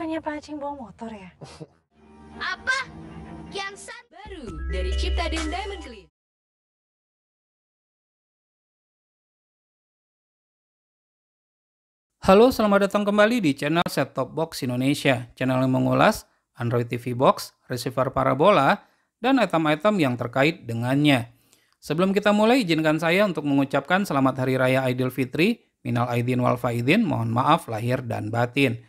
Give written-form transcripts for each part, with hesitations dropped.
bukannya pancing bawa motor ya? Apa? Kiansan baru dari Ciptaden Diamond Clean. Halo, selamat datang kembali di channel Set Top Box Indonesia, channel yang mengulas Android TV Box, receiver parabola, dan item-item yang terkait dengannya. Sebelum kita mulai, izinkan saya untuk mengucapkan selamat Hari Raya Idul Fitri, minal aidin wal faidin, mohon maaf lahir dan batin.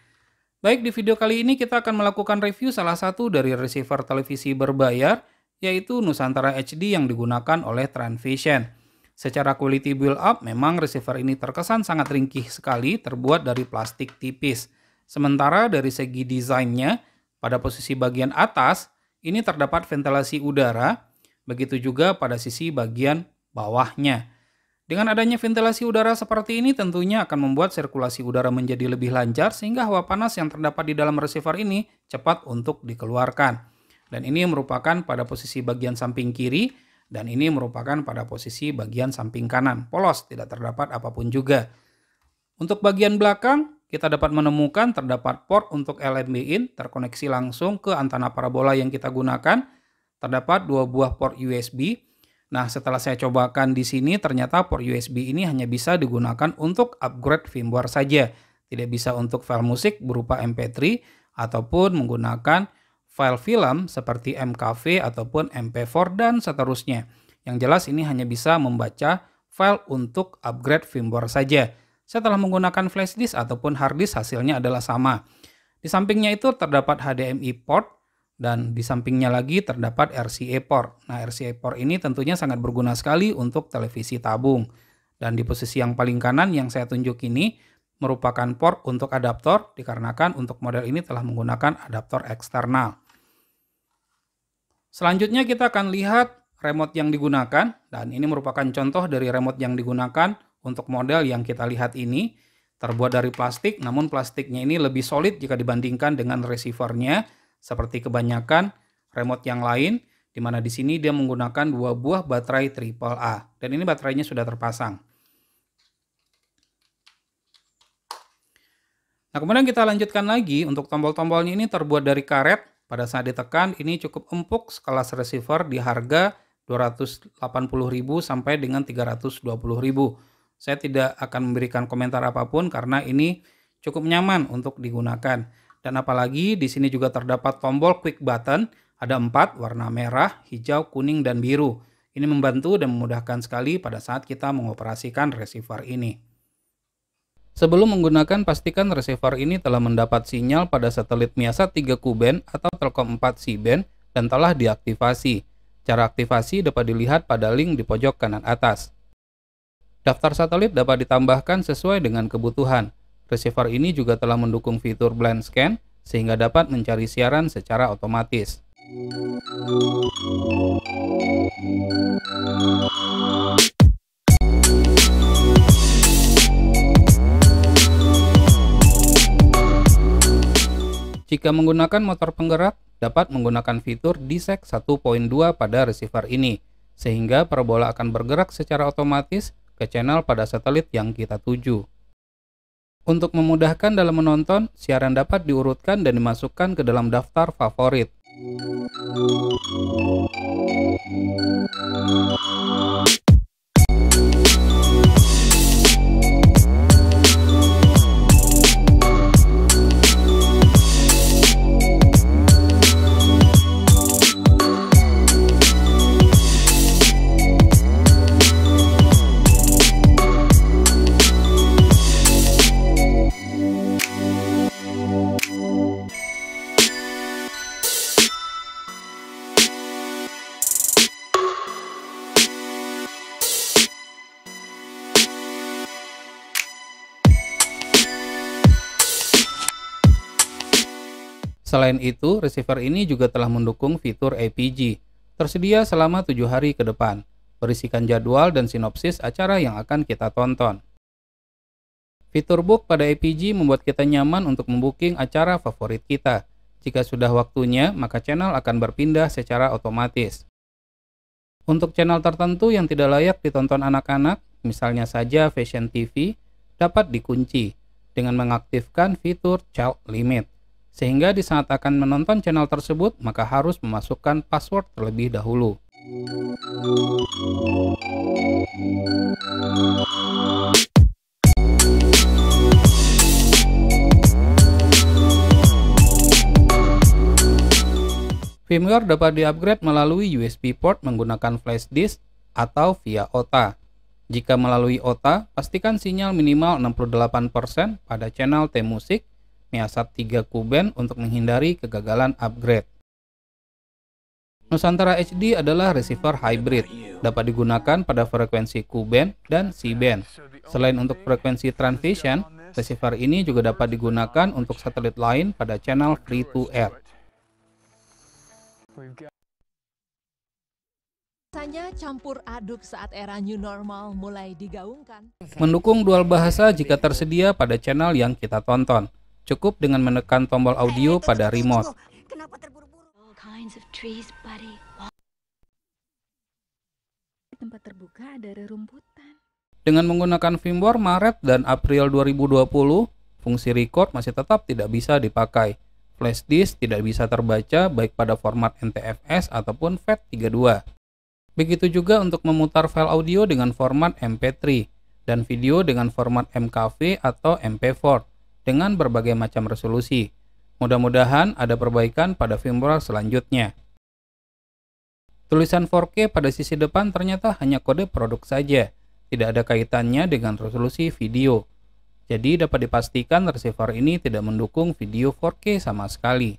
Baik, di video kali ini kita akan melakukan review salah satu dari receiver televisi berbayar, yaitu Nusantara HD yang digunakan oleh Transvision. Secara quality build up, memang receiver ini terkesan sangat ringkih sekali, terbuat dari plastik tipis. Sementara dari segi desainnya, pada posisi bagian atas, ini terdapat ventilasi udara, begitu juga pada sisi bagian bawahnya. Dengan adanya ventilasi udara seperti ini tentunya akan membuat sirkulasi udara menjadi lebih lancar sehingga hawa panas yang terdapat di dalam receiver ini cepat untuk dikeluarkan. Dan ini merupakan pada posisi bagian samping kiri dan ini merupakan pada posisi bagian samping kanan. Polos, tidak terdapat apapun juga. Untuk bagian belakang kita dapat menemukan terdapat port untuk LNB in terkoneksi langsung ke antena parabola yang kita gunakan. Terdapat dua buah port USB. Nah, setelah saya cobakan di sini, ternyata port USB ini hanya bisa digunakan untuk upgrade firmware saja. Tidak bisa untuk file musik berupa MP3 ataupun menggunakan file film seperti MKV ataupun MP4 dan seterusnya. Yang jelas ini hanya bisa membaca file untuk upgrade firmware saja. Setelah menggunakan flash disk ataupun hard disk hasilnya adalah sama. Di sampingnya itu terdapat HDMI port. Dan di sampingnya lagi terdapat RCA port. Nah, RCA port ini tentunya sangat berguna sekali untuk televisi tabung. Dan di posisi yang paling kanan yang saya tunjuk ini merupakan port untuk adaptor, dikarenakan untuk model ini telah menggunakan adaptor eksternal. Selanjutnya kita akan lihat remote yang digunakan. Dan ini merupakan contoh dari remote yang digunakan untuk model yang kita lihat ini. Terbuat dari plastik, namun plastiknya ini lebih solid jika dibandingkan dengan receivernya. Seperti kebanyakan remote yang lain, di mana di sini dia menggunakan dua buah baterai AAA. Dan ini baterainya sudah terpasang. Nah, kemudian kita lanjutkan lagi, untuk tombol-tombolnya ini terbuat dari karet. Pada saat ditekan, ini cukup empuk sekelas receiver di harga 280.000 sampai dengan 320.000. Saya tidak akan memberikan komentar apapun karena ini cukup nyaman untuk digunakan. Dan apalagi di sini juga terdapat tombol quick button, ada 4 warna merah, hijau, kuning, dan biru. Ini membantu dan memudahkan sekali pada saat kita mengoperasikan receiver ini. Sebelum menggunakan, pastikan receiver ini telah mendapat sinyal pada satelit Miasat 3 Ku-band atau Telkom 4 C-band dan telah diaktifasi. Cara aktivasi dapat dilihat pada link di pojok kanan atas. Daftar satelit dapat ditambahkan sesuai dengan kebutuhan. Receiver ini juga telah mendukung fitur blind scan sehingga dapat mencari siaran secara otomatis. Jika menggunakan motor penggerak, dapat menggunakan fitur DSEC 1.2 pada receiver ini, sehingga parabola akan bergerak secara otomatis ke channel pada satelit yang kita tuju. Untuk memudahkan dalam menonton, siaran dapat diurutkan dan dimasukkan ke dalam daftar favorit. Selain itu, receiver ini juga telah mendukung fitur APG, tersedia selama 7 hari ke depan, berisikan jadwal dan sinopsis acara yang akan kita tonton. Fitur book pada APG membuat kita nyaman untuk membooking acara favorit kita. Jika sudah waktunya, maka channel akan berpindah secara otomatis. Untuk channel tertentu yang tidak layak ditonton anak-anak, misalnya saja Fashion TV, dapat dikunci dengan mengaktifkan fitur Child Limit. Sehingga di saat akan menonton channel tersebut, maka harus memasukkan password terlebih dahulu. Firmware dapat di-upgrade melalui USB port menggunakan flash disk atau via OTA. Jika melalui OTA, pastikan sinyal minimal 68% pada channel T-Music, Measat 3 Q-band untuk menghindari kegagalan upgrade. Nusantara HD adalah receiver hybrid, dapat digunakan pada frekuensi Q-band dan C-band. Selain untuk frekuensi transmission, receiver ini juga dapat digunakan untuk satelit lain pada channel free-to-air. Rasanya campur aduk saat era new normal mulai digaungkan. Mendukung dual bahasa jika tersedia pada channel yang kita tonton. Cukup dengan menekan tombol audio pada remote. Kenapa terburu-buru? All kinds of trees, buddy. Tempat terbuka ada rerumputan. Dengan menggunakan firmware Maret dan April 2020, fungsi record masih tetap tidak bisa dipakai. Flash disk tidak bisa terbaca baik pada format NTFS ataupun FAT32. Begitu juga untuk memutar file audio dengan format MP3 dan video dengan format MKV atau MP4 dengan berbagai macam resolusi. Mudah-mudahan ada perbaikan pada firmware selanjutnya. Tulisan 4K pada sisi depan ternyata hanya kode produk saja, tidak ada kaitannya dengan resolusi video. Jadi dapat dipastikan receiver ini tidak mendukung video 4K sama sekali.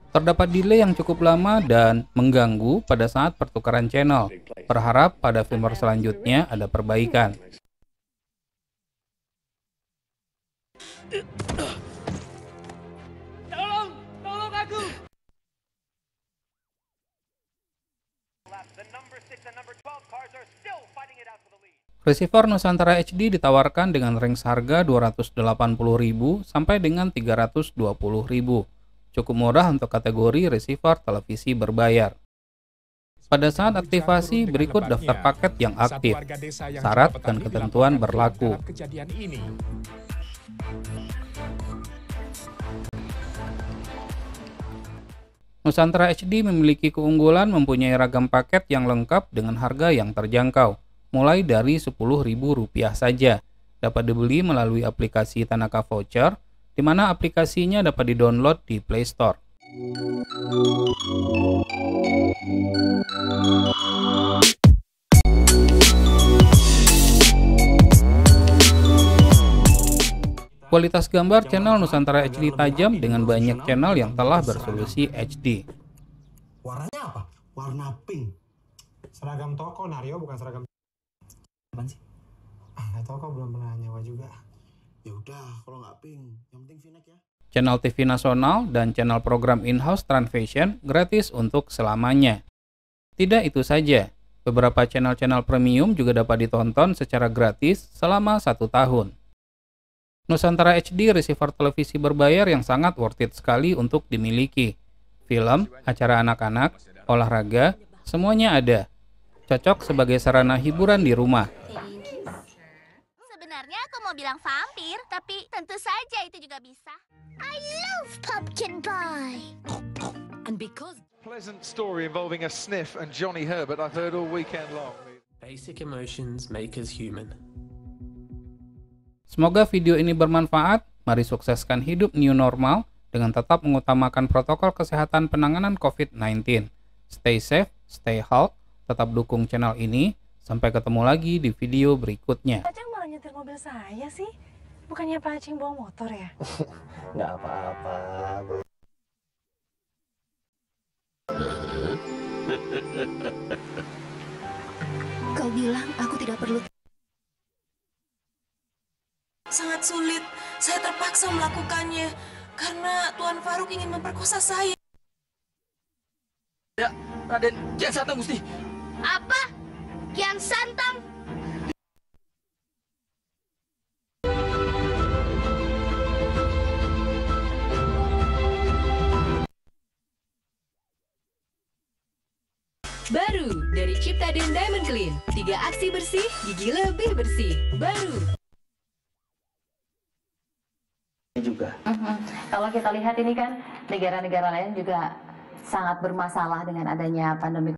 Terdapat delay yang cukup lama dan mengganggu pada saat pertukaran channel. Berharap pada firmware selanjutnya ada perbaikan. Tolong aku! Receiver Nusantara HD ditawarkan dengan range harga Rp280.000 sampai dengan Rp320.000. Cukup murah untuk kategori receiver televisi berbayar. Pada saat aktivasi, berikut daftar paket yang aktif. Syarat dan ketentuan berlaku. Nusantara HD memiliki keunggulan mempunyai ragam paket yang lengkap dengan harga yang terjangkau, mulai dari Rp10.000 saja. Dapat dibeli melalui aplikasi Tanaka Voucher, di mana aplikasinya dapat di-download di Play Store. Kualitas gambar channel Nusantara HD tajam dengan banyak channel yang telah bersolusi HD. Warnanya apa? Warna pink. Seragam toko Nario, bukan seragam. Apaan sih? Nggak tahu, kok belum pernah nyewa juga. Ya udah, kalau nggak pink, yang penting V-neck ya. Channel TV nasional dan channel program in-house Transvision gratis untuk selamanya. Tidak itu saja, beberapa channel-channel premium juga dapat ditonton secara gratis selama 1 tahun. Nusantara HD receiver televisi berbayar yang sangat worth it sekali untuk dimiliki. Film, acara anak-anak, olahraga, semuanya ada. Cocok sebagai sarana hiburan di rumah. Sebenarnya aku mau bilang vampir, tapi tentu saja itu juga bisa. I love pumpkin pie. And because Pleasant story involving a sniff and Johnny Herbert I've heard all weekend long. Basic emotions make us human. Semoga video ini bermanfaat. Mari sukseskan hidup new normal dengan tetap mengutamakan protokol kesehatan penanganan COVID-19. Stay safe, stay healthy, tetap dukung channel ini. Sampai ketemu lagi di video berikutnya. Pak Acing malah nyetir mobil saya sih. Bukannya Pak Acing bawa motor ya? Nggak apa-apa. Kau bilang aku tidak perlu. Sangat sulit. Saya terpaksa melakukannya karena Tuan Faruk ingin memperkosa saya. Ya, Raden Kian Santang Gusti. Apa? Kian Santang? Baru dari Ciptaden Diamond Clean, 3 aksi bersih, gigi lebih bersih. Baru. juga. Kalau kita lihat ini kan negara-negara lain juga sangat bermasalah dengan adanya pandemi.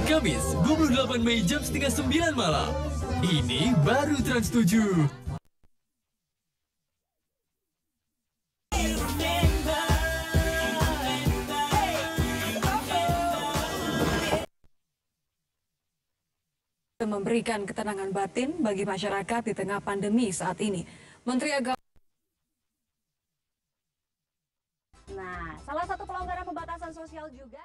Kamis 28 Mei jam 8:30 malam. Ini baru Trans 7. Memberikan ketenangan batin bagi masyarakat di tengah pandemi saat ini. Menteri Agama. Nah, salah satu pelonggaran pembatasan sosial juga